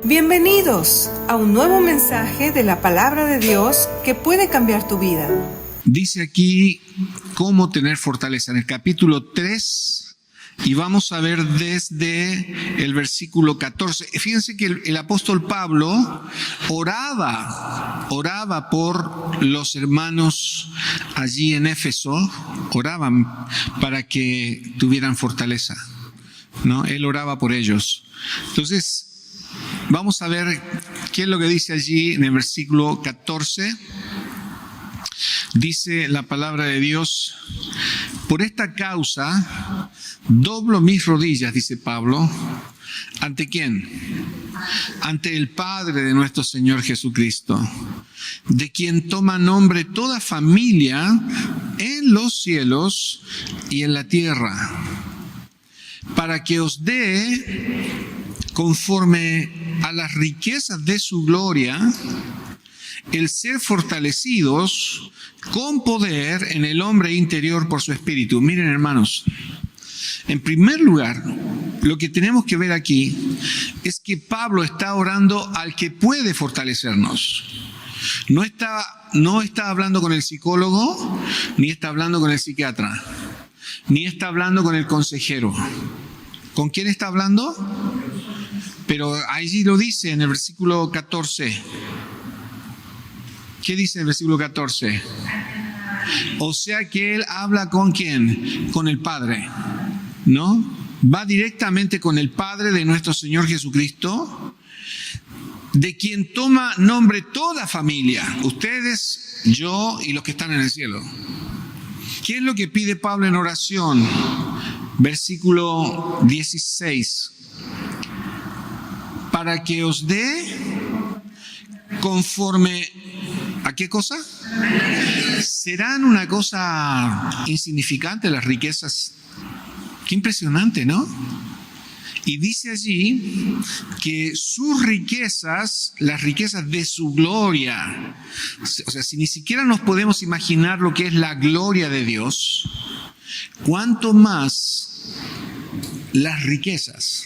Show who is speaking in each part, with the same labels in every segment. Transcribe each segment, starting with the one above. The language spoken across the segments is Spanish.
Speaker 1: Bienvenidos a un nuevo mensaje de la Palabra de Dios que puede cambiar tu vida.
Speaker 2: Dice aquí cómo tener fortaleza en el capítulo 3 y vamos a ver desde el versículo 14. Fíjense que el apóstol Pablo oraba por los hermanos allí en Éfeso, oraban para que tuvieran fortaleza, ¿no? Él oraba por ellos. Entonces, vamos a ver qué es lo que dice allí en el versículo 14. Dice la palabra de Dios: por esta causa doblo mis rodillas, dice Pablo. ¿Ante quién? Ante el Padre de nuestro Señor Jesucristo, de quien toma nombre toda familia en los cielos y en la tierra, para que os dé, conforme a las riquezas de su gloria, el ser fortalecidos con poder en el hombre interior por su espíritu. Miren, hermanos, en primer lugar, lo que tenemos que ver aquí es que Pablo está orando al que puede fortalecernos. No está hablando con el psicólogo, ni está hablando con el psiquiatra, ni está hablando con el consejero. ¿Con quién está hablando? Pero allí lo dice en el versículo 14. ¿Qué dice el versículo 14? O sea que él habla ¿con quién? Con el Padre, ¿no? Va directamente con el Padre de nuestro Señor Jesucristo, de quien toma nombre toda familia, ustedes, yo y los que están en el cielo. ¿Qué es lo que pide Pablo en oración? Versículo 16. Para que os dé conforme ¿a qué cosa? ¿Serán una cosa insignificante las riquezas? Qué impresionante, ¿no? Y dice allí que sus riquezas, las riquezas de su gloria, o sea, si ni siquiera nos podemos imaginar lo que es la gloria de Dios, ¿cuánto más las riquezas?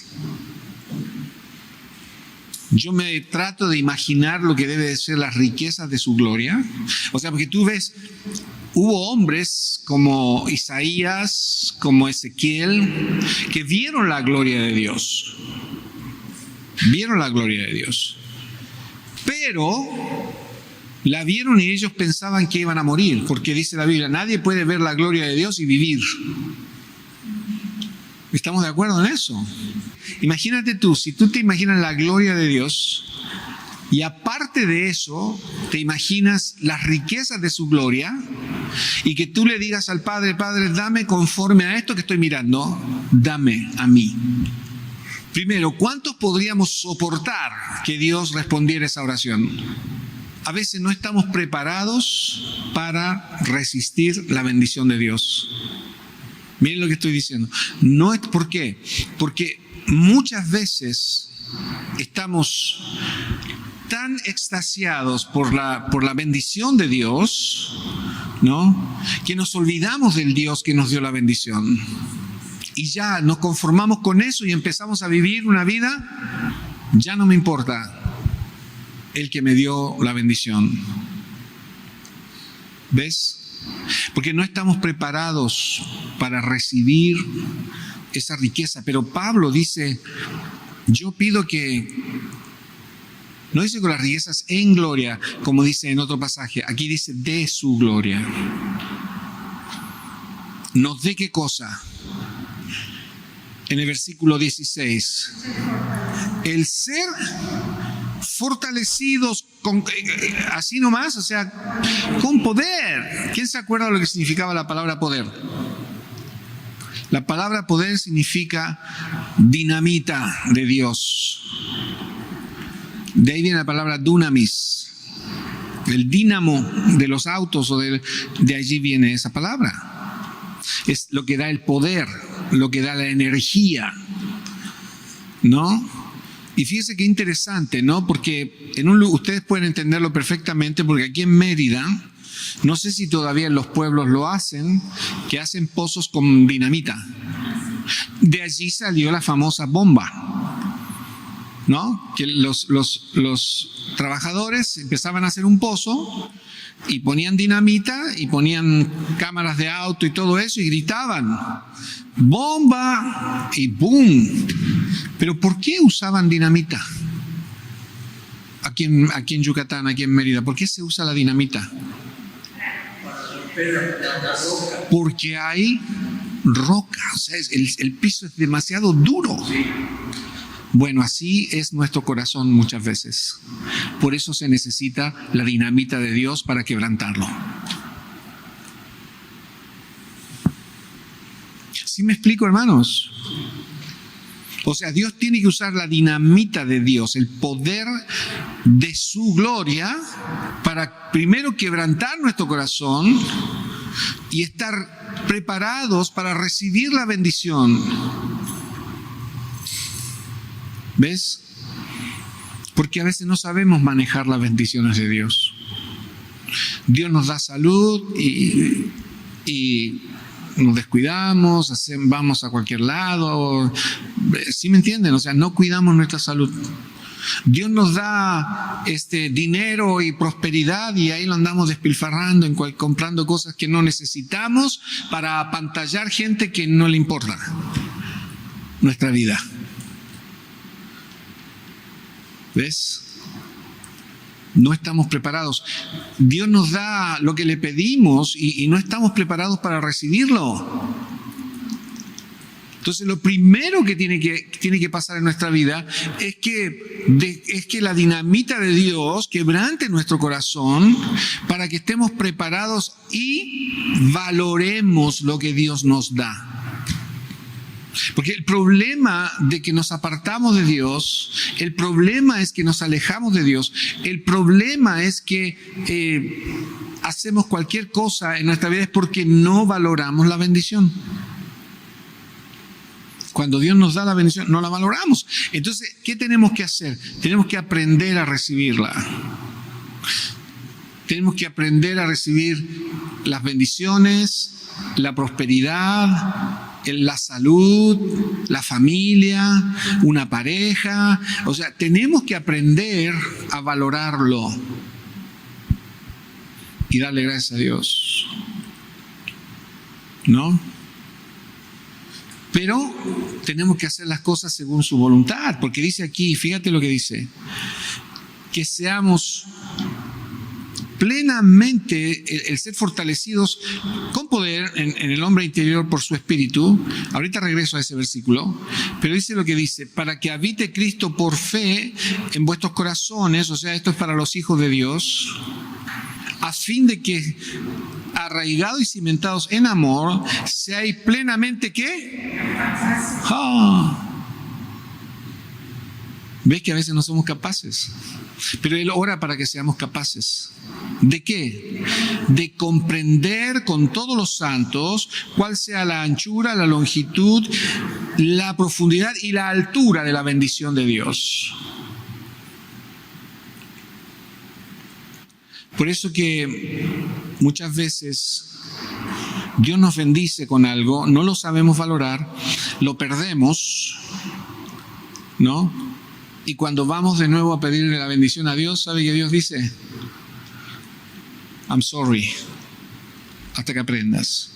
Speaker 2: Yo me trato de imaginar lo que debe de ser las riquezas de su gloria. O sea, porque tú ves, hubo hombres como Isaías, como Ezequiel, que vieron la gloria de Dios. Vieron la gloria de Dios. Pero la vieron y ellos pensaban que iban a morir, porque dice la Biblia, nadie puede ver la gloria de Dios y vivir. ¿Estamos de acuerdo en eso? Imagínate tú, si tú te imaginas la gloria de Dios y aparte de eso te imaginas las riquezas de su gloria y que tú le digas al Padre, Padre, dame conforme a esto que estoy mirando, dame a mí. Primero, ¿cuántos podríamos soportar que Dios respondiera esa oración? A veces no estamos preparados para resistir la bendición de Dios. Miren lo que estoy diciendo. No es, ¿por qué? Porque muchas veces estamos tan extasiados por la bendición de Dios, ¿no? Que nos olvidamos del Dios que nos dio la bendición. Y ya nos conformamos con eso y empezamos a vivir una vida, ya no me importa el que me dio la bendición. ¿Ves? Porque no estamos preparados para recibir esa riqueza. Pero Pablo dice, yo pido que, no dice con las riquezas en gloria, como dice en otro pasaje, aquí dice de su gloria. ¿Nos dé qué cosa? En el versículo 16, el ser fortalecidos así nomás, o sea, con poder. ¿Quién se acuerda de lo que significaba la palabra poder? La palabra poder significa dinamita de Dios. De ahí viene la palabra dunamis. El dínamo de los autos, o de allí viene esa palabra. Es lo que da el poder, lo que da la energía, ¿no? Y fíjense qué interesante, ¿no? Porque ustedes pueden entenderlo perfectamente, porque aquí en Mérida, no sé si todavía en los pueblos lo hacen, que hacen pozos con dinamita. De allí salió la famosa bomba, ¿no? Que los trabajadores empezaban a hacer un pozo y ponían dinamita y ponían cámaras de auto y todo eso y gritaban ¡bomba! Y ¡boom! Pero ¿por qué usaban dinamita? Aquí en Yucatán, aquí en Mérida, ¿por qué se usa la dinamita? Porque hay roca, o sea, el piso es demasiado duro. Bueno, así es nuestro corazón muchas veces. Por eso se necesita la dinamita de Dios para quebrantarlo. ¿Sí me explico, hermanos? O sea, Dios tiene que usar la dinamita de Dios, el poder de su gloria, para primero quebrantar nuestro corazón y estar preparados para recibir la bendición. ¿Ves? Porque a veces no sabemos manejar las bendiciones de Dios. Dios nos da salud y nos descuidamos, vamos a cualquier lado. ¿Sí me entienden? O sea, no cuidamos nuestra salud. Dios nos da dinero y prosperidad y ahí lo andamos despilfarrando, comprando cosas que no necesitamos para apantallar gente que no le importa nuestra vida. ¿Ves? No estamos preparados. Dios nos da lo que le pedimos y no estamos preparados para recibirlo. Entonces, lo primero que tiene que pasar en nuestra vida es que la dinamita de Dios quebrante nuestro corazón para que estemos preparados y valoremos lo que Dios nos da. Porque el problema de que nos apartamos de Dios, el problema es que nos alejamos de Dios, el problema es que hacemos cualquier cosa en nuestra vida es porque no valoramos la bendición. Cuando Dios nos da la bendición, no la valoramos. Entonces, ¿qué tenemos que hacer? Tenemos que aprender a recibirla. Tenemos que aprender a recibir las bendiciones, la prosperidad, la salud, la familia, una pareja. O sea, tenemos que aprender a valorarlo y darle gracias a Dios, ¿no? Pero tenemos que hacer las cosas según su voluntad, porque dice aquí, fíjate lo que dice, que seamos plenamente, el ser fortalecidos con poder en el hombre interior por su espíritu. Ahorita regreso a ese versículo, pero dice lo que dice, para que habite Cristo por fe en vuestros corazones, o sea, esto es para los hijos de Dios, a fin de que, arraigados y cimentados en amor, seáis plenamente ¿qué? ¿Ves que a veces no somos capaces? Pero Él ora para que seamos capaces. ¿De qué? De comprender con todos los santos cuál sea la anchura, la longitud, la profundidad y la altura de la bendición de Dios. Por eso que muchas veces Dios nos bendice con algo, no lo sabemos valorar, lo perdemos, ¿no? Y cuando vamos de nuevo a pedirle la bendición a Dios, ¿sabe qué Dios dice? I'm sorry, hasta que aprendas.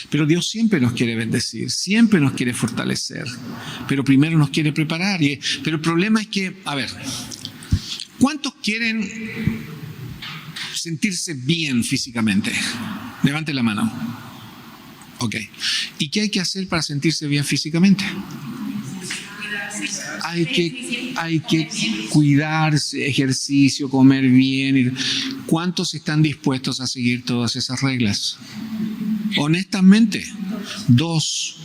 Speaker 2: Pero Dios siempre nos quiere bendecir, siempre nos quiere fortalecer, pero primero nos quiere preparar. Pero el problema es que, a ver, ¿cuántos quieren sentirse bien físicamente? Levante la mano. Ok. ¿Y qué hay que hacer para sentirse bien físicamente? Hay que cuidarse, ejercicio, comer bien. ¿Cuántos están dispuestos a seguir todas esas reglas? Honestamente, 2.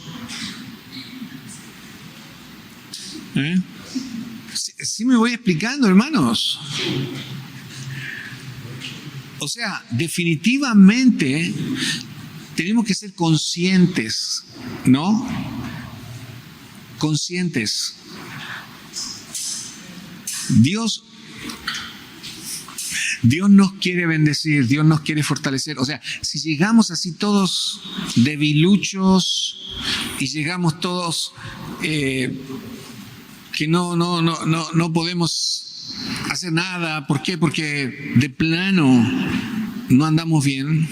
Speaker 2: ¿Sí me voy explicando, hermanos? O sea, definitivamente tenemos que ser conscientes, ¿no? Conscientes. Dios nos quiere bendecir, Dios nos quiere fortalecer. O sea, si llegamos así todos debiluchos y llegamos todos que no podemos hacer nada. ¿Por qué? Porque de plano no andamos bien.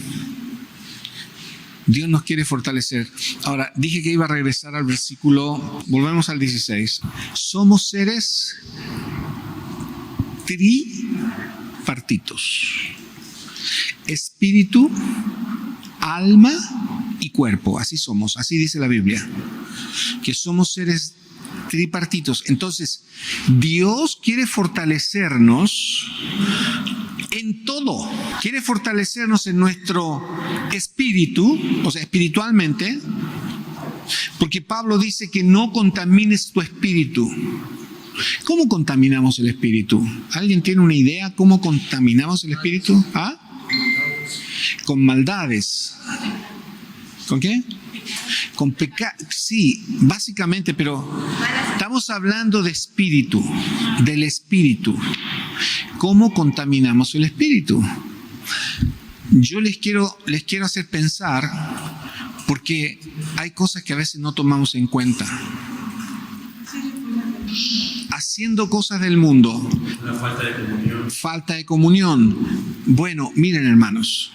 Speaker 2: Dios nos quiere fortalecer. Ahora, dije que iba a regresar al versículo, volvemos al 16. Somos seres tripartitos. Espíritu, alma y cuerpo. Así somos, así dice la Biblia. Que somos seres tripartitos. Entonces, Dios quiere fortalecernos en todo. Quiere fortalecernos en nuestro espíritu, o sea, espiritualmente, porque Pablo dice que no contamines tu espíritu. ¿Cómo contaminamos el espíritu? ¿Alguien tiene una idea cómo contaminamos el espíritu? ¿Ah? Con maldades. ¿Con qué? Con pecado. Sí, básicamente, pero estamos hablando de espíritu, del espíritu. ¿Cómo contaminamos el espíritu? Yo les quiero hacer pensar, porque hay cosas que a veces no tomamos en cuenta. Haciendo cosas del mundo.
Speaker 3: Una falta de comunión.
Speaker 2: Falta de comunión. Bueno, miren, hermanos,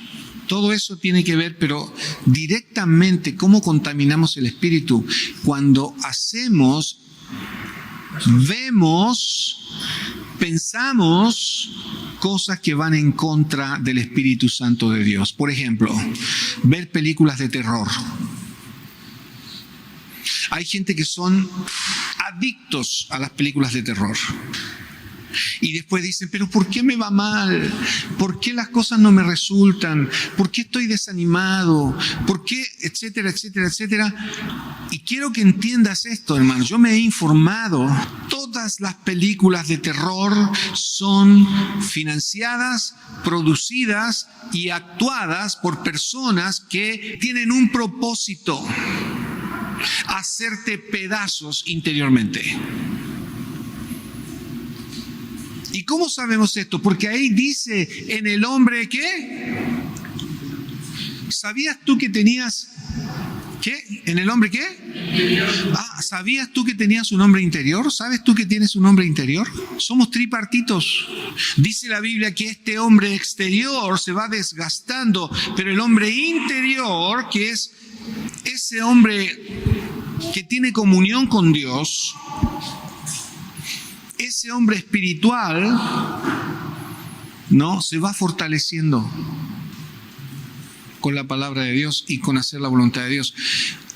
Speaker 2: todo eso tiene que ver, pero directamente cómo contaminamos el espíritu cuando hacemos, vemos, pensamos cosas que van en contra del Espíritu Santo de Dios. Por ejemplo, ver películas de terror. Hay gente que son adictos a las películas de terror. Y después dicen, pero ¿por qué me va mal? ¿Por qué las cosas no me resultan? ¿Por qué estoy desanimado? ¿Por qué? Etcétera, etcétera, etcétera. Y quiero que entiendas esto, hermano. Yo me he informado. Todas las películas de terror son financiadas, producidas y actuadas por personas que tienen un propósito: hacerte pedazos interiormente. ¿Y cómo sabemos esto? Porque ahí dice, en el hombre, ¿qué? ¿Sabías tú que tenías, qué? ¿En el hombre qué? ¿Sabías tú que tenías un hombre interior? ¿Sabes tú que tienes un hombre interior? Somos tripartitos. Dice la Biblia que este hombre exterior se va desgastando, pero el hombre interior, que es ese hombre que tiene comunión con Dios, ese hombre espiritual, ¿no? Se va fortaleciendo con la palabra de Dios y con hacer la voluntad de Dios.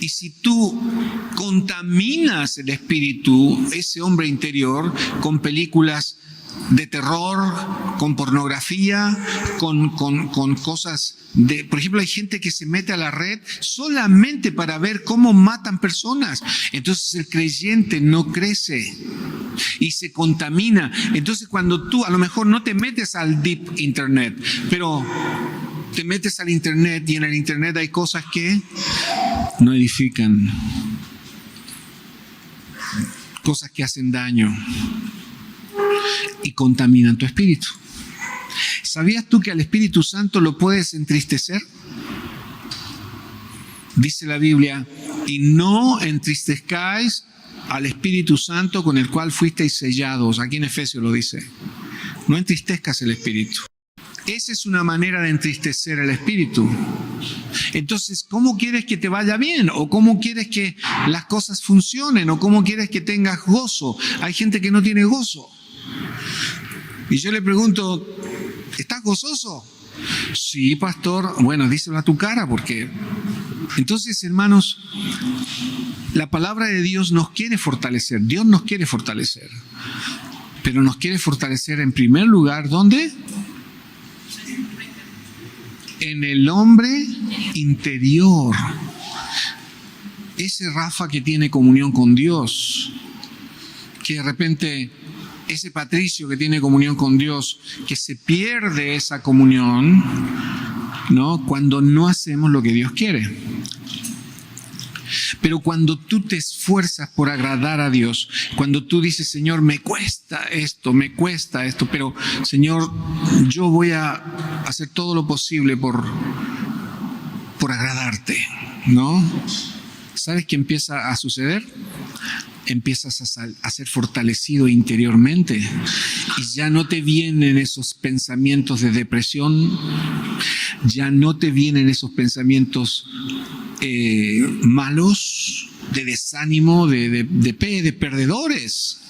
Speaker 2: Y si tú contaminas el espíritu, ese hombre interior, con películas de terror, con pornografía, con cosas de... Por ejemplo, hay gente que se mete a la red solamente para ver cómo matan personas. Entonces el creyente no crece y se contamina. Entonces cuando tú a lo mejor no te metes al deep internet, pero te metes al internet, y en el internet hay cosas que no edifican, cosas que hacen daño y contaminan tu espíritu. ¿Sabías tú que al Espíritu Santo lo puedes entristecer? Dice la Biblia, y no entristezcáis al Espíritu Santo con el cual fuisteis sellados. Aquí en Efesios lo dice. No entristezcas el Espíritu. Esa es una manera de entristecer al Espíritu. Entonces, ¿cómo quieres que te vaya bien? ¿O cómo quieres que las cosas funcionen? ¿O cómo quieres que tengas gozo? Hay gente que no tiene gozo. Y yo le pregunto, ¿estás gozoso? Sí, pastor. Bueno, díselo a tu cara, porque... Entonces, hermanos, la palabra de Dios nos quiere fortalecer. Dios nos quiere fortalecer. Pero nos quiere fortalecer en primer lugar, ¿dónde? En el hombre interior. Ese Rafa que tiene comunión con Dios, que de repente... Ese Patricio que tiene comunión con Dios, que se pierde esa comunión, ¿no? Cuando no hacemos lo que Dios quiere. Pero cuando tú te esfuerzas por agradar a Dios, cuando tú dices, Señor, me cuesta esto, pero Señor, yo voy a hacer todo lo posible por agradarte, ¿no? ¿Sabes qué empieza a suceder? empiezas a ser fortalecido interiormente y ya no te vienen esos pensamientos de depresión, ya no te vienen esos pensamientos malos, de desánimo, de perdedores.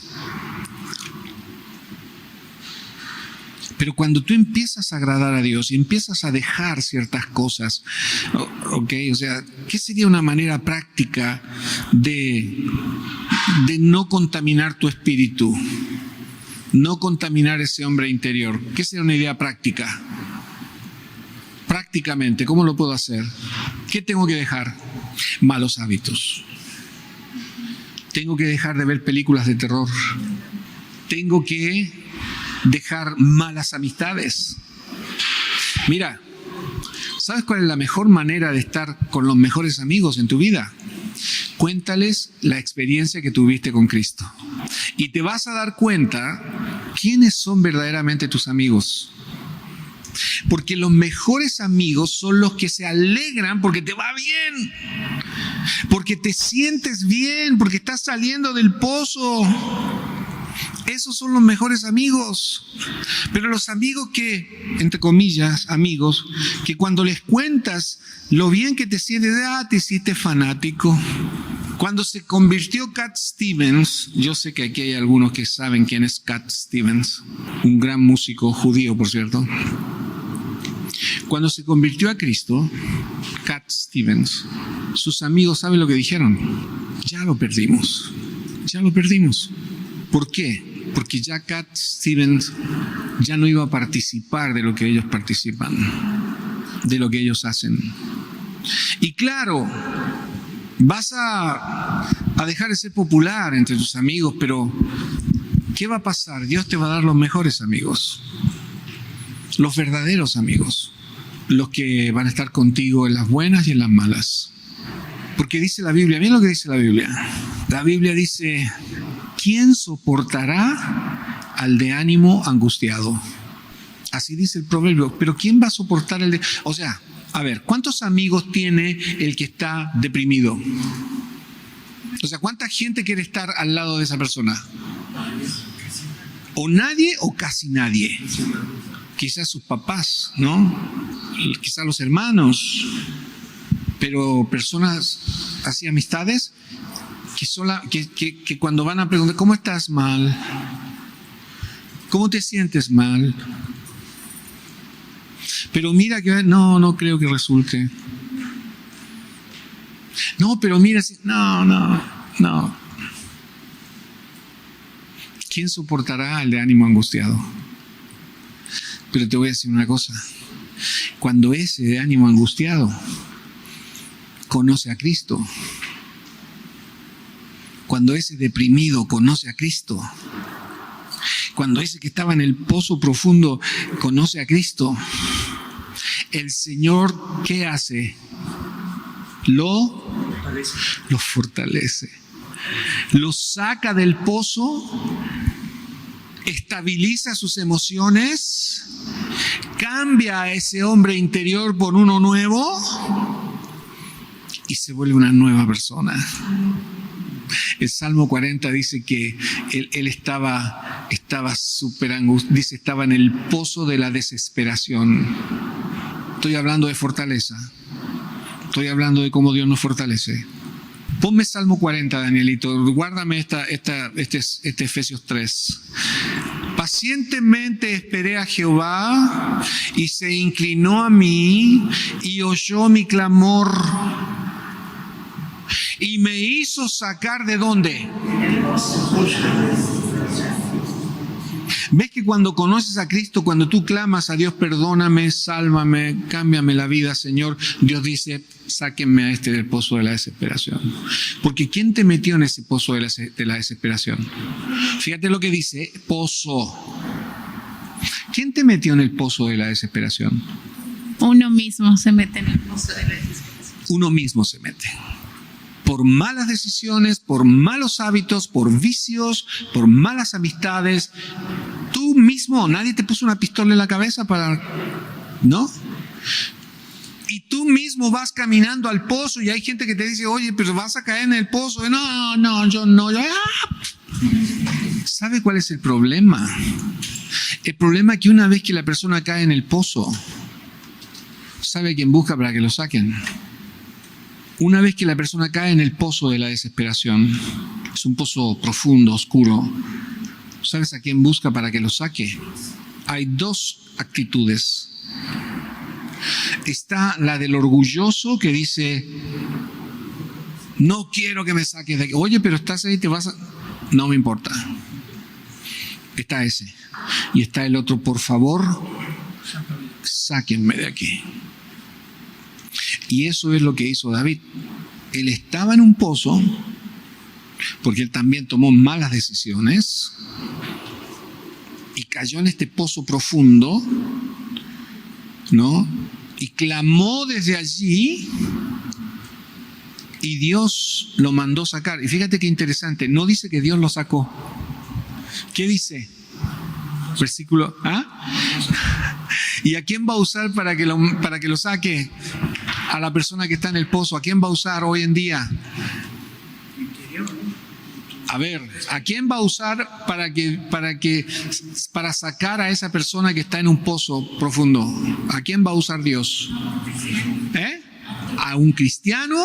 Speaker 2: Pero cuando tú empiezas a agradar a Dios y empiezas a dejar ciertas cosas, o sea, ¿qué sería una manera práctica de no contaminar tu espíritu? No contaminar ese hombre interior. ¿Qué sería una idea práctica? Prácticamente, ¿cómo lo puedo hacer? ¿Qué tengo que dejar? Malos hábitos. Tengo que dejar de ver películas de terror. Tengo que dejar malas amistades. Mira, ¿sabes cuál es la mejor manera de estar con los mejores amigos en tu vida? Cuéntales la experiencia que tuviste con Cristo. Y te vas a dar cuenta quiénes son verdaderamente tus amigos. Porque los mejores amigos son los que se alegran porque te va bien, porque te sientes bien, porque estás saliendo del pozo. Esos son los mejores amigos. Pero los amigos que, entre comillas, amigos, que cuando les cuentas lo bien que te sientes, te hiciste fanático. Cuando se convirtió Cat Stevens, yo sé que aquí hay algunos que saben quién es Cat Stevens, un gran músico judío, por cierto. Cuando se convirtió a Cristo, Cat Stevens, sus amigos, ¿saben lo que dijeron? Ya lo perdimos. Ya lo perdimos. ¿Por qué? Porque ya Cat Stevens ya no iba a participar de lo que ellos participan, de lo que ellos hacen. Y claro, vas a dejar de ser popular entre tus amigos, pero ¿qué va a pasar? Dios te va a dar los mejores amigos, los verdaderos amigos, los que van a estar contigo en las buenas y en las malas. Porque dice la Biblia, miren lo que dice la Biblia. La Biblia dice: ¿quién soportará al de ánimo angustiado? Así dice el proverbio. Pero ¿quién va a soportar el de...? O sea, a ver, ¿cuántos amigos tiene el que está deprimido? O sea, ¿cuánta gente quiere estar al lado de esa persona? O nadie o casi nadie. Quizás sus papás, ¿no? Quizás los hermanos. Pero personas, así amistades, que cuando van a preguntar, ¿cómo estás mal? ¿Cómo te sientes mal? Pero mira que no creo que resulte. No, pero mira, no. ¿Quién soportará al de ánimo angustiado? Pero te voy a decir una cosa. Cuando ese de ánimo angustiado conoce a Cristo, cuando ese deprimido conoce a Cristo, cuando ese que estaba en el pozo profundo conoce a Cristo, el Señor, ¿qué hace? Lo fortalece. Lo saca del pozo, estabiliza sus emociones, cambia a ese hombre interior por uno nuevo y se vuelve una nueva persona. El Salmo 40 dice que él estaba súper angustiado, dice, estaba en el pozo de la desesperación. Estoy hablando de fortaleza. Estoy hablando de cómo Dios nos fortalece. Ponme Salmo 40, Danielito. Guárdame este Efesios 3. Pacientemente esperé a Jehová y se inclinó a mí y oyó mi clamor y me hizo sacar ¿de dónde? ¿Ves que cuando conoces a Cristo, cuando tú clamas a Dios, perdóname, sálvame, cámbiame la vida, Señor, Dios dice, sáquenme a este del pozo de la desesperación? Porque ¿quién te metió en ese pozo de la desesperación? Fíjate lo que dice, pozo. ¿Quién te metió en el pozo de la desesperación?
Speaker 4: Uno mismo se mete en el pozo de la desesperación.
Speaker 2: Uno mismo se mete. Por malas decisiones, por malos hábitos, por vicios, por malas amistades. Tú mismo, nadie te puso una pistola en la cabeza para... ¿no? Y tú mismo vas caminando al pozo y hay gente que te dice, oye, pero vas a caer en el pozo. No, yo no. ¿Sabe cuál es el problema? El problema es que una vez que la persona cae en el pozo, ¿sabe quién busca para que lo saquen? Una vez que la persona cae en el pozo de la desesperación, es un pozo profundo, oscuro, ¿sabes a quién busca para que lo saque? Hay dos actitudes. Está la del orgulloso que dice, no quiero que me saques de aquí. Oye, pero estás ahí, te vas a... No me importa. Está ese. Y está el otro, por favor, sáquenme de aquí. Y eso es lo que hizo David. Él estaba en un pozo, porque él también tomó malas decisiones, y cayó en este pozo profundo, ¿no? Y clamó desde allí, y Dios lo mandó sacar. Y fíjate qué interesante, no dice que Dios lo sacó. ¿Qué dice? Versículo, ¿y a quién va a usar para que lo saque? A la persona que está en el pozo. ¿A quién va a usar hoy en día? A ver, ¿a quién va a usar para sacar a esa persona que está en un pozo profundo? ¿A quién va a usar Dios? A un cristiano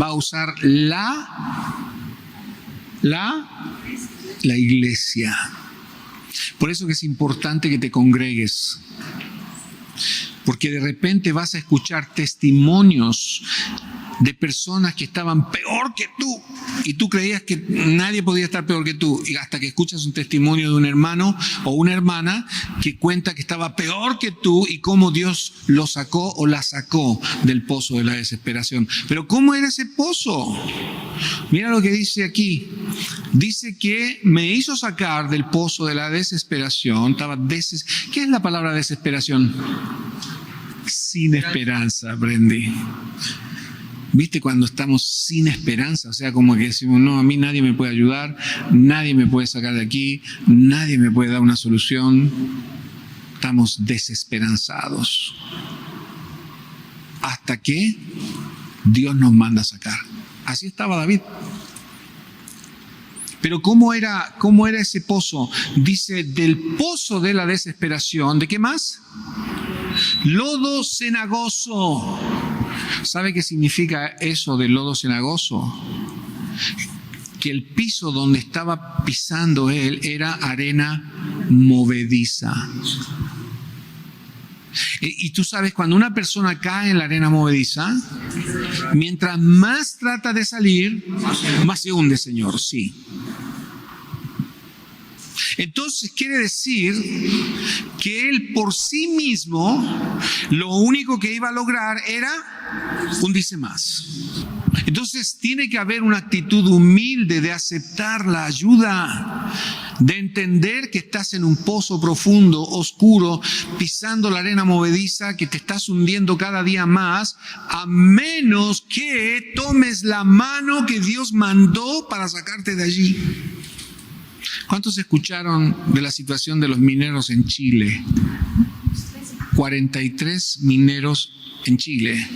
Speaker 2: va a usar la iglesia. Por eso que es importante que te congregues, porque de repente vas a escuchar testimonios de personas que estaban peor que tú y tú creías que nadie podía estar peor que tú, y hasta que escuchas un testimonio de un hermano o una hermana que cuenta que estaba peor que tú y cómo Dios lo sacó o la sacó del pozo de la desesperación. Pero ¿cómo era ese pozo? Mira lo que dice aquí. Dice que me hizo sacar del pozo de la desesperación. ¿Qué es la palabra desesperación? Sin esperanza, aprendí. ¿Viste cuando estamos sin esperanza? O sea, como que decimos, no, a mí nadie me puede ayudar, nadie me puede sacar de aquí, nadie me puede dar una solución. Estamos desesperanzados. Hasta que Dios nos manda a sacar. Así estaba David. Pero ¿cómo era ese pozo? Dice, del pozo de la desesperación. ¿De qué más? Lodo cenagoso. ¿Sabe qué significa eso de lodo cenagoso? Que el piso donde estaba pisando él era arena movediza. Y tú sabes, cuando una persona cae en la arena movediza, mientras más trata de salir, más se hunde, Señor, sí. Entonces quiere decir que él por sí mismo lo único que iba a lograr era hundirse más. Entonces tiene que haber una actitud humilde de aceptar la ayuda, de entender que estás en un pozo profundo, oscuro, pisando la arena movediza, que te estás hundiendo cada día más, a menos que tomes la mano que Dios mandó para sacarte de allí. ¿Cuántos escucharon de la situación de los mineros en Chile? 43 mineros en Chile.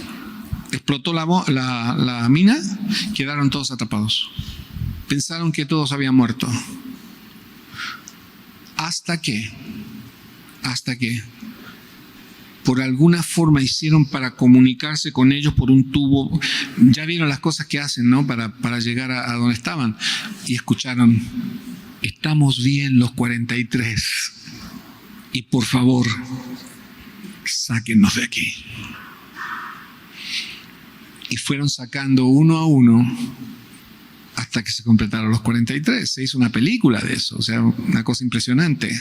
Speaker 2: Explotó la mina, quedaron todos atrapados. Pensaron que todos habían muerto. Hasta que por alguna forma hicieron para comunicarse con ellos por un tubo. Ya vieron las cosas que hacen, ¿no? Para llegar a donde estaban. Y escucharon, estamos bien los 43. Y por favor, sáquennos de aquí. Y fueron sacando uno a uno hasta que se completaron los 43. Se hizo una película de eso, o sea, una cosa impresionante.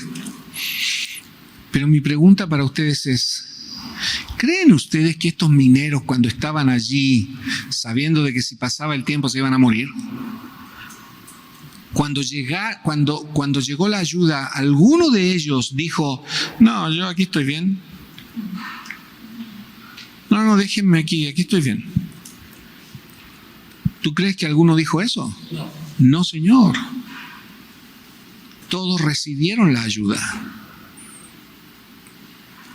Speaker 2: Pero mi pregunta para ustedes es, ¿creen ustedes que estos mineros, cuando estaban allí, sabiendo de que si pasaba el tiempo se iban a morir, cuando llegó la ayuda, alguno de ellos dijo, no, yo aquí estoy bien? No, déjenme aquí estoy bien. ¿Tú crees que alguno dijo eso? No, Señor. Todos recibieron la ayuda.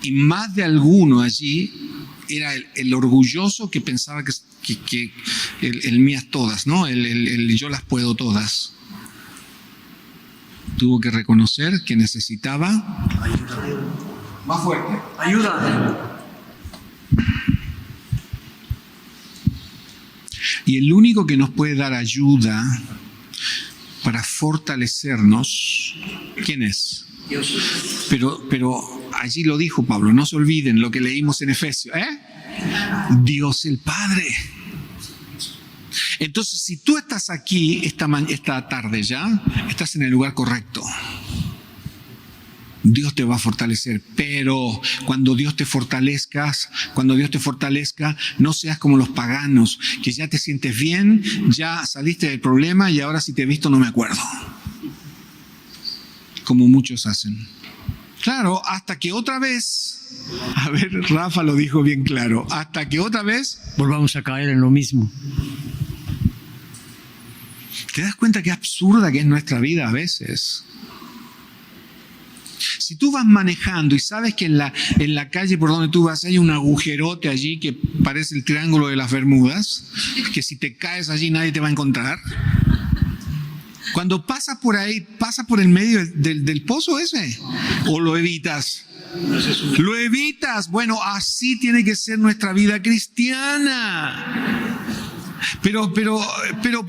Speaker 2: Y más de alguno allí Era el orgulloso que pensaba que el mías todas, ¿no? El yo las puedo todas. Tuvo que reconocer que necesitaba más fuerte.
Speaker 3: Ayuda.
Speaker 2: Y el único que nos puede dar ayuda para fortalecernos, ¿quién es?
Speaker 3: Dios.
Speaker 2: Pero allí lo dijo Pablo, no se olviden lo que leímos en Efesios, Dios el Padre. Entonces, si tú estás aquí esta tarde ya, estás en el lugar correcto. Dios te va a fortalecer, pero cuando Dios te fortalezca, no seas como los paganos, que ya te sientes bien, ya saliste del problema y ahora si te he visto no me acuerdo. Como muchos hacen. Claro, hasta que otra vez, a ver, Rafa lo dijo bien claro, hasta que otra vez
Speaker 5: volvamos a caer en lo mismo.
Speaker 2: ¿Te das cuenta qué absurda que es nuestra vida a veces? Si tú vas manejando y sabes que en la calle por donde tú vas hay un agujerote allí que parece el Triángulo de las Bermudas, que si te caes allí nadie te va a encontrar. Cuando pasas por ahí, ¿pasa por el medio del pozo ese? ¿O lo evitas? Lo evitas. Bueno, así tiene que ser nuestra vida cristiana. Pero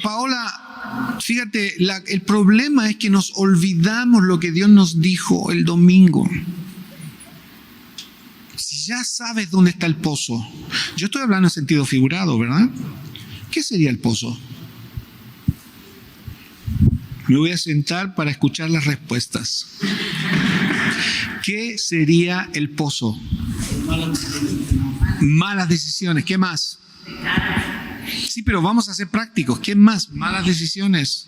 Speaker 2: Paola, fíjate, el problema es que nos olvidamos lo que Dios nos dijo el domingo. Si ya sabes dónde está el pozo, yo estoy hablando en sentido figurado, ¿verdad? ¿Qué sería el pozo? Me voy a sentar para escuchar las respuestas. ¿Qué sería el pozo? Malas decisiones. ¿Qué más? Sí, pero vamos a ser prácticos. ¿Qué más? Malas decisiones.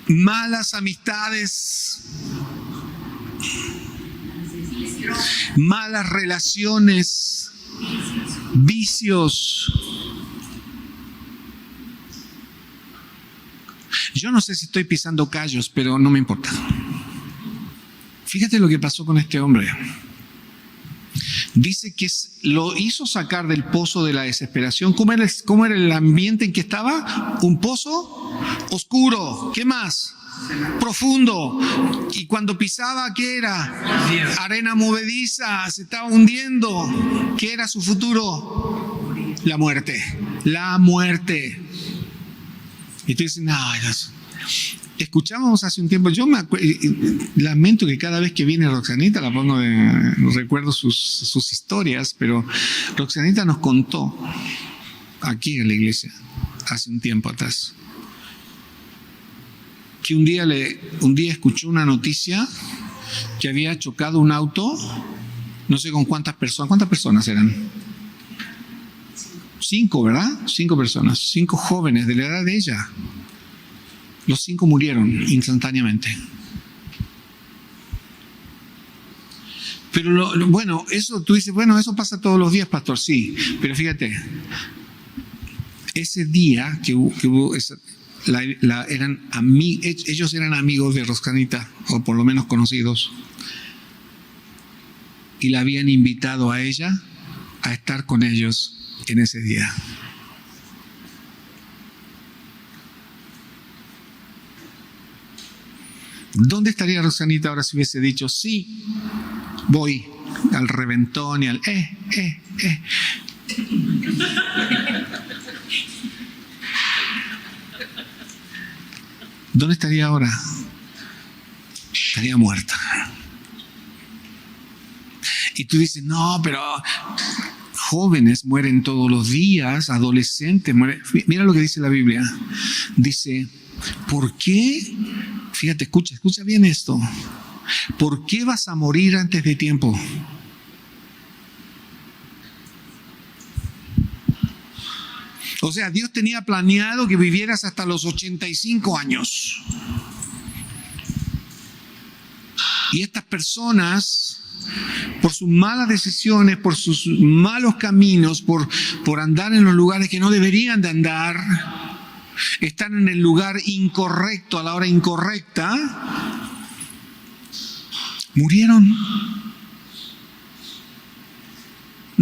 Speaker 2: Malas amistades. Malas relaciones. Vicios. Yo no sé si estoy pisando callos, pero no me importa. Fíjate lo que pasó con este hombre. Dice que lo hizo sacar del pozo de la desesperación. ¿Cómo era el ambiente en que estaba? Un pozo oscuro. ¿Qué más? Profundo. Y cuando pisaba, ¿qué era? Arena movediza. Se estaba hundiendo. ¿Qué era su futuro? La muerte. La muerte. Y tú dices, no, escuchábamos hace un tiempo, yo lamento que cada vez que viene Roxanita la pongo recuerdo sus historias, pero Roxanita nos contó aquí en la iglesia hace un tiempo atrás que un día escuchó una noticia que había chocado un auto, no sé con cuántas personas eran. 5, ¿verdad? 5 personas, 5 jóvenes de la edad de ella. Los 5 murieron instantáneamente. Pero eso tú dices, eso pasa todos los días, pastor, sí. Pero fíjate, ese día que hubo ellos eran amigos de Roxanita, o por lo menos conocidos, y la habían invitado a ella a estar con ellos en ese día. ¿Dónde estaría Roxanita ahora si hubiese dicho, sí, voy al reventón y al ¿Dónde estaría ahora? Estaría muerta. Y tú dices, no, pero jóvenes mueren todos los días, adolescentes mueren. Mira lo que dice la Biblia. Dice, ¿por qué? Fíjate, escucha bien esto. ¿Por qué vas a morir antes de tiempo? O sea, Dios tenía planeado que vivieras hasta los 85 años. Y estas personas, por sus malas decisiones, por sus malos caminos, por andar en los lugares que no deberían de andar, están en el lugar incorrecto a la hora incorrecta, murieron.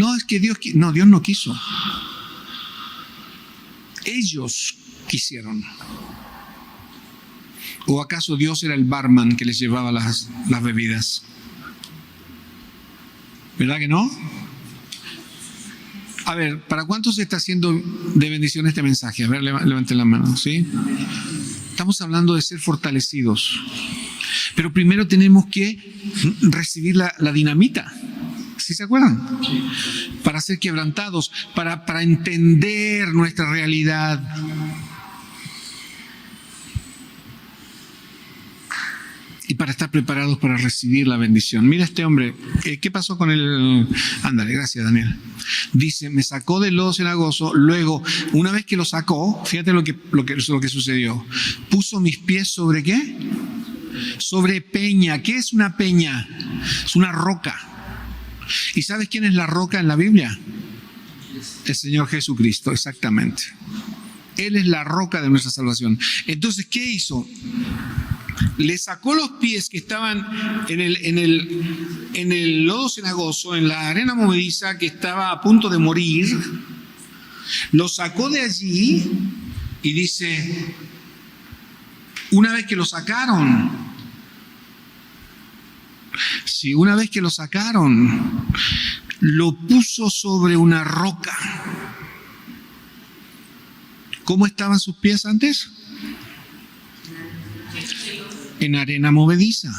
Speaker 2: No, es que Dios no quiso. Ellos quisieron. ¿O acaso Dios era el barman que les llevaba las bebidas? ¿Verdad que no? A ver, ¿para cuántos está haciendo de bendición este mensaje? A ver, levanten la mano, ¿sí? Estamos hablando de ser fortalecidos. Pero primero tenemos que recibir la dinamita. ¿Sí se acuerdan? Para ser quebrantados, para entender nuestra realidad. Y para estar preparados para recibir la bendición. Mira este hombre, ¿qué pasó con él? Ándale, gracias Daniel. Dice, me sacó del lodo cenagoso, luego, una vez que lo sacó, fíjate lo que sucedió. Puso mis pies sobre ¿qué? Sobre peña. ¿Qué es una peña? Es una roca. ¿Y sabes quién es la roca en la Biblia? El Señor Jesucristo, exactamente. Él es la roca de nuestra salvación. Entonces, ¿qué hizo? Le sacó los pies que estaban en el lodo cenagoso, en la arena movediza que estaba a punto de morir. Lo sacó de allí y dice, una vez que lo sacaron, lo puso sobre una roca. ¿Cómo estaban sus pies antes? En arena movediza.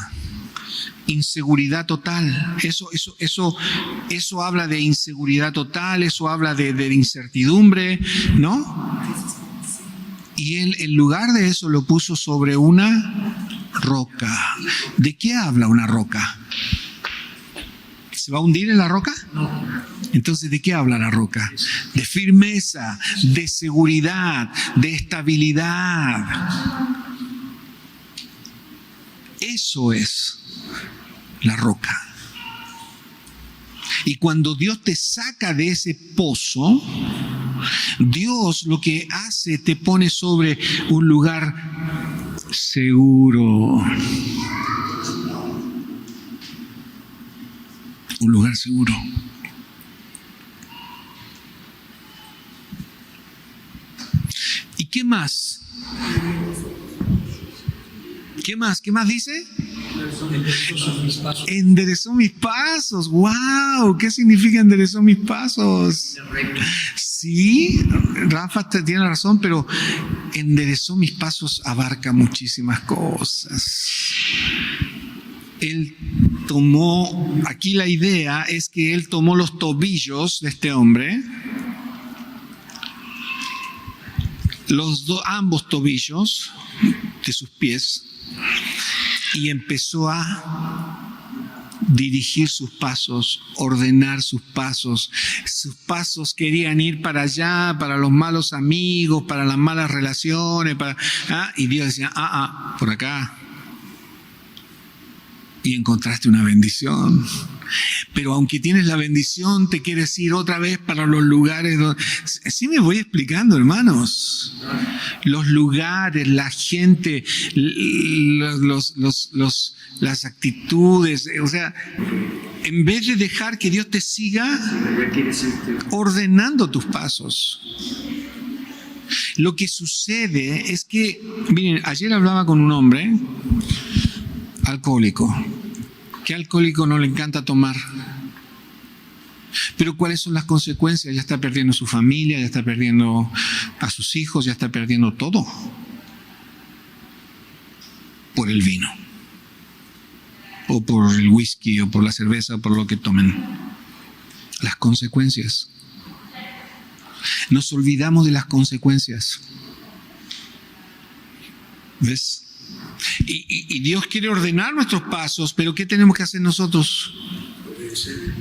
Speaker 2: Inseguridad total. Eso habla de inseguridad total, eso habla de incertidumbre, ¿no? Y él, en lugar de eso, lo puso sobre una roca. ¿De qué habla una roca? ¿Se va a hundir en la roca? No. Entonces, ¿de qué habla la roca? De firmeza, de seguridad, de estabilidad. Eso es la roca. Y cuando Dios te saca de ese pozo, Dios lo que hace, te pone sobre un lugar seguro. Un lugar seguro. ¿Y qué más? ¿Qué más? ¿Qué más dice? Enderezó mis pasos. ¡Wow! ¿Qué significa enderezó mis pasos? Sí, Rafa tiene razón, pero enderezó mis pasos abarca muchísimas cosas. Él tomó, aquí la idea es que él tomó los tobillos de este hombre, ambos tobillos de sus pies, y empezó a dirigir sus pasos, ordenar sus pasos. Sus pasos querían ir para allá, para los malos amigos, para las malas relaciones, y Dios decía, por acá. Y encontraste una bendición. Pero aunque tienes la bendición, te quieres ir otra vez para los lugares donde... Sí me voy explicando, hermanos. Los lugares, la gente, las actitudes. O sea, en vez de dejar que Dios te siga ordenando tus pasos. Lo que sucede es que, miren, ayer hablaba con un hombre alcohólico. ¿Qué alcohólico no le encanta tomar? Pero ¿cuáles son las consecuencias? Ya está perdiendo su familia, ya está perdiendo a sus hijos, ya está perdiendo todo por el vino, o por el whisky, o por la cerveza, o por lo que tomen. Las consecuencias. Nos olvidamos de las consecuencias. ¿Ves? Y Dios quiere ordenar nuestros pasos, pero ¿qué tenemos que hacer nosotros? Obedecer.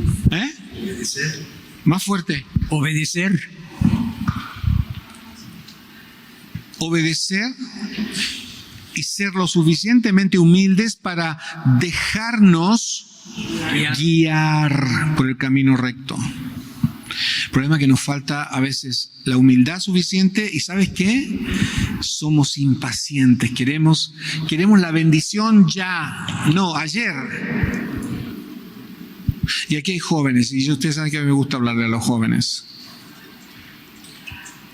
Speaker 2: Más fuerte.
Speaker 5: Obedecer.
Speaker 2: Obedecer y ser lo suficientemente humildes para dejarnos guiar por el camino recto. El problema es que nos falta a veces la humildad suficiente y ¿sabes qué? Somos impacientes, queremos la bendición ya, no, ayer. Y aquí hay jóvenes, y ustedes saben que a mí me gusta hablarle a los jóvenes.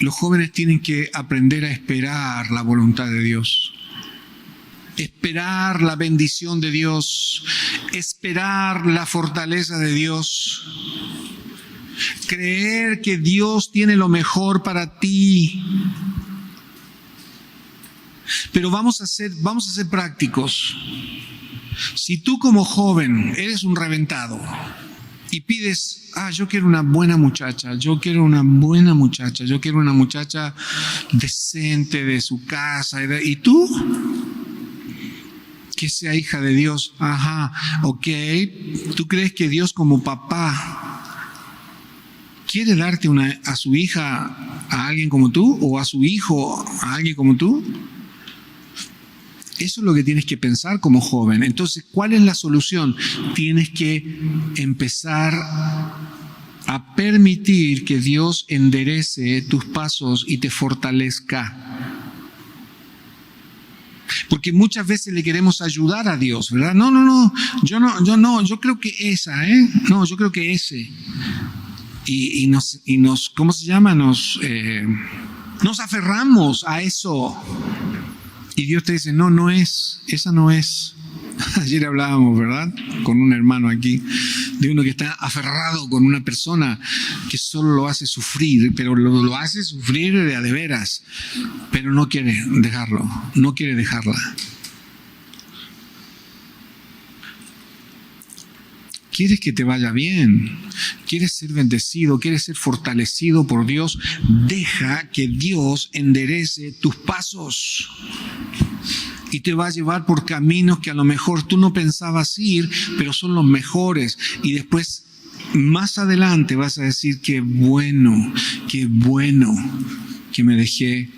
Speaker 2: Los jóvenes tienen que aprender a esperar la voluntad de Dios. Esperar la bendición de Dios. Esperar la fortaleza de Dios. Creer que Dios tiene lo mejor para ti. Pero vamos a ser prácticos. Si tú como joven eres un reventado y pides, yo quiero una buena muchacha, yo quiero una muchacha decente de su casa, ¿y tú? Que sea hija de Dios. Ok. ¿Tú crees que Dios como papá quiere darte a su hija a alguien como tú? ¿O a su hijo a alguien como tú? Eso es lo que tienes que pensar como joven. Entonces, ¿cuál es la solución? Tienes que empezar a permitir que Dios enderece tus pasos y te fortalezca. Porque muchas veces le queremos ayudar a Dios, ¿verdad? Yo creo que esa, yo creo que ese. Y nos ¿cómo se llama? Nos aferramos a eso. Y Dios te dice, no es, esa no es. Ayer hablábamos, ¿verdad? Con un hermano aquí, de uno que está aferrado con una persona que solo lo hace sufrir, pero lo hace sufrir de veras, pero no quiere dejarlo, no quiere dejarla. ¿Quieres que te vaya bien? ¿Quieres ser bendecido? ¿Quieres ser fortalecido por Dios? Deja que Dios enderece tus pasos. Y te va a llevar por caminos que a lo mejor tú no pensabas ir, pero son los mejores. Y después, más adelante, vas a decir, qué bueno que me dejé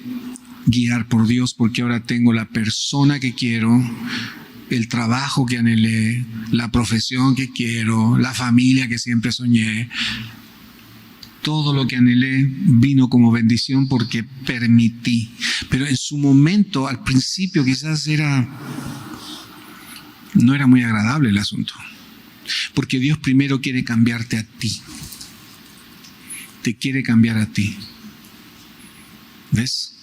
Speaker 2: guiar por Dios, porque ahora tengo la persona que quiero, el trabajo que anhelé, la profesión que quiero, la familia que siempre soñé. Todo lo que anhelé vino como bendición porque permití. Pero en su momento, al principio, quizás no era muy agradable el asunto. Porque Dios primero quiere cambiarte a ti. Te quiere cambiar a ti. ¿Ves?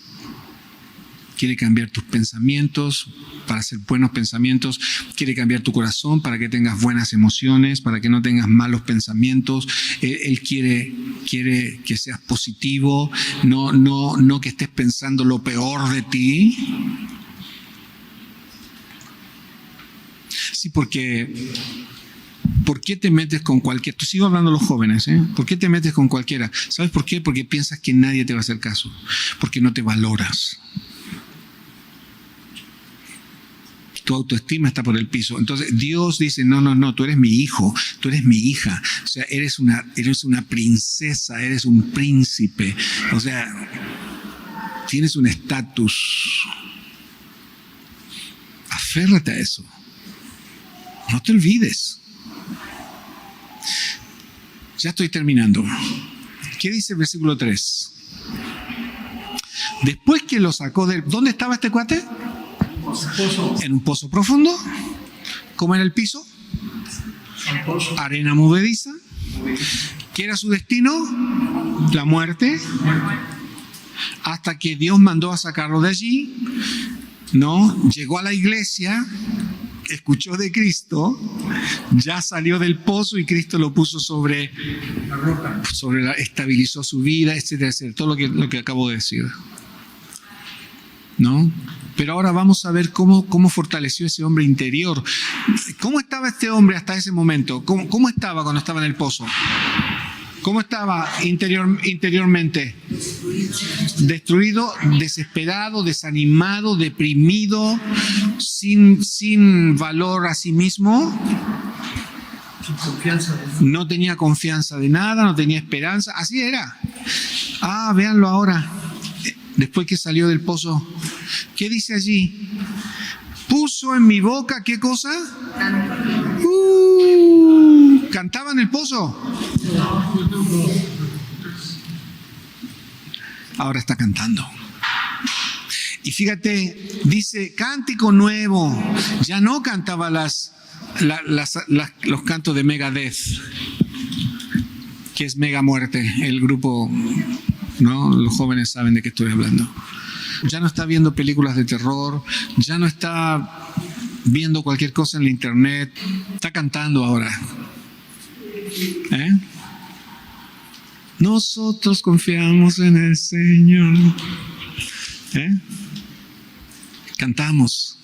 Speaker 2: Quiere cambiar tus pensamientos para hacer buenos pensamientos. Quiere cambiar tu corazón para que tengas buenas emociones, para que no tengas malos pensamientos. Él quiere que seas positivo, no que estés pensando lo peor de ti. Sí, porque ¿por qué te metes con cualquiera? Te sigo hablando a los jóvenes, ¿Por qué te metes con cualquiera? ¿Sabes por qué? Porque piensas que nadie te va a hacer caso, porque no te valoras. Tu autoestima está por el piso. Entonces Dios dice, no, tú eres mi hijo, tú eres mi hija. O sea, eres una princesa, eres un príncipe. O sea, tienes un estatus. Aférrate a eso. No te olvides. Ya estoy terminando. ¿Qué dice el versículo 3? Después que lo sacó de... ¿Dónde estaba este cuate? En un pozo profundo. ¿Cómo era el piso? Arena movediza. ¿Qué era su destino? La muerte. Hasta que Dios mandó a sacarlo de allí. Llegó a la iglesia, escuchó de Cristo, ya salió del pozo y Cristo lo puso sobre estabilizó su vida, etcétera, etcétera. Todo lo que acabo de decir. Pero ahora vamos a ver cómo fortaleció ese hombre interior. ¿Cómo estaba este hombre hasta ese momento? ¿Cómo estaba cuando estaba en el pozo? ¿Cómo estaba interiormente? Destruido, desesperado, desanimado, deprimido, sin valor a sí mismo. No tenía confianza de nada, no tenía esperanza. Así era. Véanlo ahora. Después que salió del pozo, ¿qué dice allí? Puso en mi boca, ¿qué cosa? ¿Cantaba en el pozo? Ahora está cantando. Y fíjate, dice, cántico nuevo. Ya no cantaba las los cantos de Megadeth, que es Mega Muerte, el grupo, ¿no? Los jóvenes saben de qué estoy hablando. Ya no está viendo películas de terror, ya no está viendo cualquier cosa en la internet, está cantando ahora. Nosotros confiamos en el Señor. Cantamos.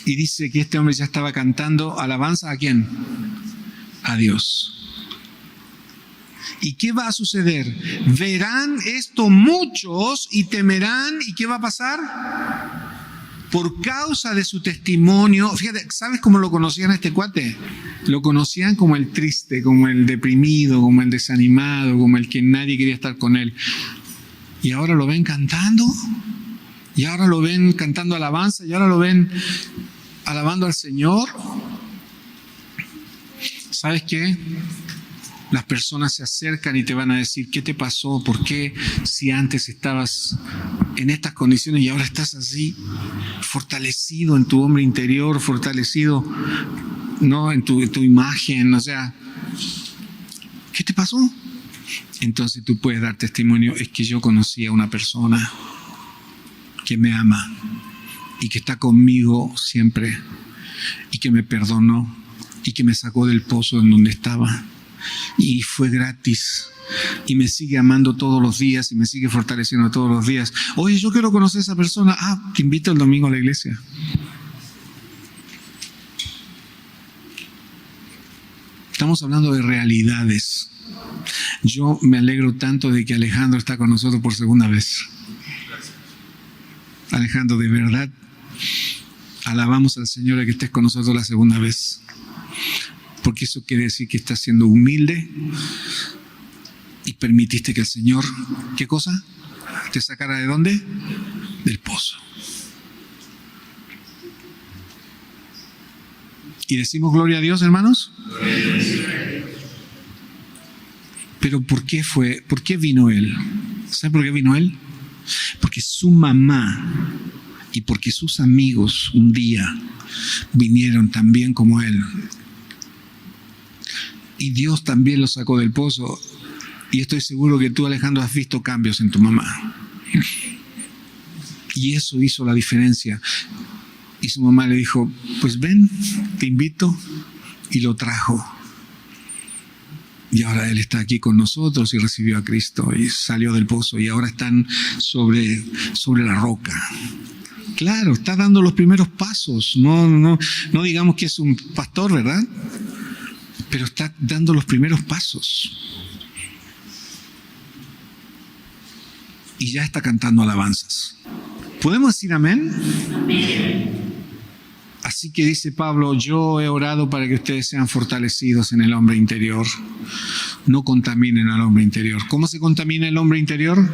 Speaker 2: Y dice que este hombre ya estaba cantando alabanza ¿a quién? A Dios. ¿Y qué va a suceder? Verán esto muchos y temerán. ¿Y qué va a pasar? Por causa de su testimonio. Fíjate, ¿sabes cómo lo conocían a este cuate? Lo conocían como el triste, como el deprimido, como el desanimado, como el que nadie quería estar con él. Y ahora lo ven cantando. Y ahora lo ven cantando alabanza. Y ahora lo ven alabando al Señor. ¿Sabes qué? Las personas se acercan y te van a decir, ¿qué te pasó? ¿Por qué si antes estabas en estas condiciones y ahora estás así, fortalecido en tu hombre interior, fortalecido, ¿no? en tu imagen? O sea, ¿qué te pasó? Entonces tú puedes dar testimonio, es que yo conocí a una persona que me ama y que está conmigo siempre y que me perdonó y que me sacó del pozo en donde estaba. Y fue gratis y me sigue amando todos los días y me sigue fortaleciendo todos los días. Oye, yo quiero conocer a esa persona. Te invito el domingo a la iglesia. Estamos hablando de realidades. Yo me alegro tanto de que Alejandro está con nosotros por segunda vez. Alejandro, de verdad alabamos al Señor de que estés con nosotros la segunda vez. Porque eso quiere decir que estás siendo humilde y permitiste que el Señor, ¿qué cosa? ¿Te sacara de dónde? Del pozo. ¿Y decimos gloria a Dios, hermanos? Pero ¿por qué vino él? ¿Sabe por qué vino él? Porque su mamá y porque sus amigos un día vinieron también como él. Y Dios también lo sacó del pozo. Y estoy seguro que tú, Alejandro, has visto cambios en tu mamá. Y eso hizo la diferencia. Y su mamá le dijo, pues ven, te invito. Y lo trajo. Y ahora él está aquí con nosotros y recibió a Cristo y salió del pozo. Y ahora están sobre la roca. Claro, está dando los primeros pasos. No digamos que es un pastor, ¿verdad? Pero está dando los primeros pasos. Y ya está cantando alabanzas. ¿Podemos decir amén? Así que dice Pablo, yo he orado para que ustedes sean fortalecidos en el hombre interior. No contaminen al hombre interior. ¿Cómo se contamina el hombre interior?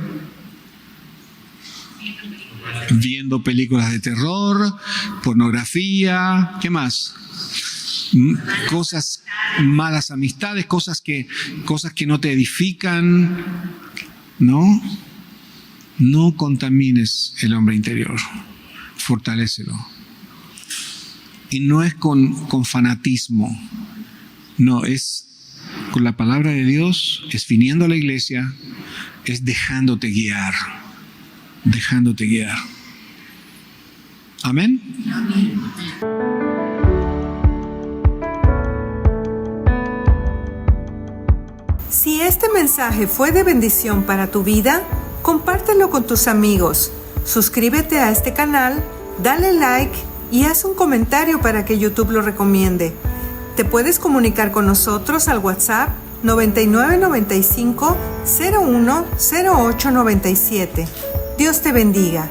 Speaker 2: Viendo películas de terror, pornografía, ¿qué más? Cosas, malas amistades, cosas que no te edifican. No contamines el hombre interior, fortalécelo. Y no es con fanatismo, no, es con la palabra de Dios, es viniendo a la iglesia, es dejándote guiar. Amén. Amén.
Speaker 1: Si este mensaje fue de bendición para tu vida, compártelo con tus amigos, suscríbete a este canal, dale like y haz un comentario para que YouTube lo recomiende. Te puedes comunicar con nosotros al WhatsApp 9995 01 08 97. Dios te bendiga.